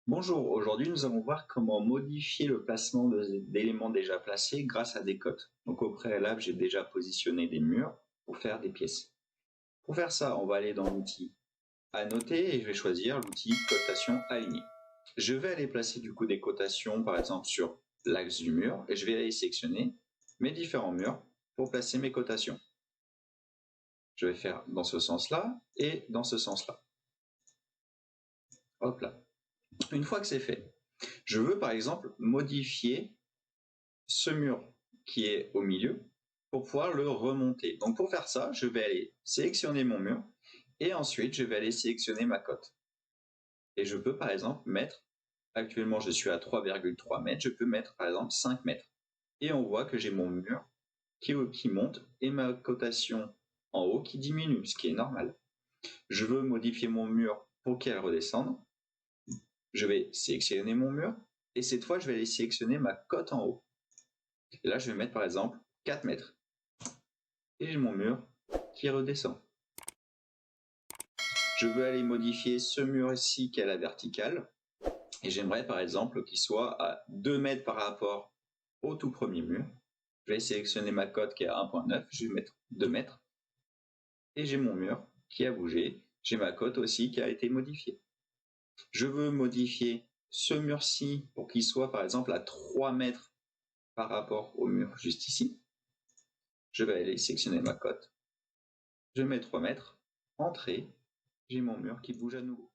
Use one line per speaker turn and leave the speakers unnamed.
Bonjour, aujourd'hui nous allons voir comment modifier le placement d'éléments déjà placés grâce à des cotes. Donc au préalable, j'ai déjà positionné des murs pour faire des pièces. Pour faire ça, on va aller dans l'outil Annoter et je vais choisir l'outil Cotation alignée. Je vais aller placer du coup des cotations par exemple sur l'axe du mur et je vais aller sélectionner mes différents murs pour placer mes cotations. Je vais faire dans ce sens-là et dans ce sens-là. Hop là. Une fois que c'est fait, je veux par exemple modifier ce mur qui est au milieu pour pouvoir le remonter. Donc pour faire ça, je vais aller sélectionner mon mur et ensuite je vais aller sélectionner ma cote. Et je peux par exemple mettre, actuellement je suis à 3,3 mètres, je peux mettre par exemple 5 mètres. Et on voit que j'ai mon mur qui monte et ma cotation en haut qui diminue, ce qui est normal. Je veux modifier mon mur pour qu'elle redescende. Je vais sélectionner mon mur et cette fois je vais aller sélectionner ma cote en haut. Et là je vais mettre par exemple 4 mètres. Et j'ai mon mur qui redescend. Je veux aller modifier ce mur ici qui est à la verticale. Et j'aimerais par exemple qu'il soit à 2 mètres par rapport au tout premier mur. Je vais sélectionner ma cote qui est à 1,9, je vais mettre 2 mètres. Et j'ai mon mur qui a bougé. J'ai ma cote aussi qui a été modifiée. Je veux modifier ce mur-ci pour qu'il soit par exemple à 3 mètres par rapport au mur juste ici. Je vais aller sélectionner ma cote. Je mets 3 mètres, entrée, j'ai mon mur qui bouge à nouveau.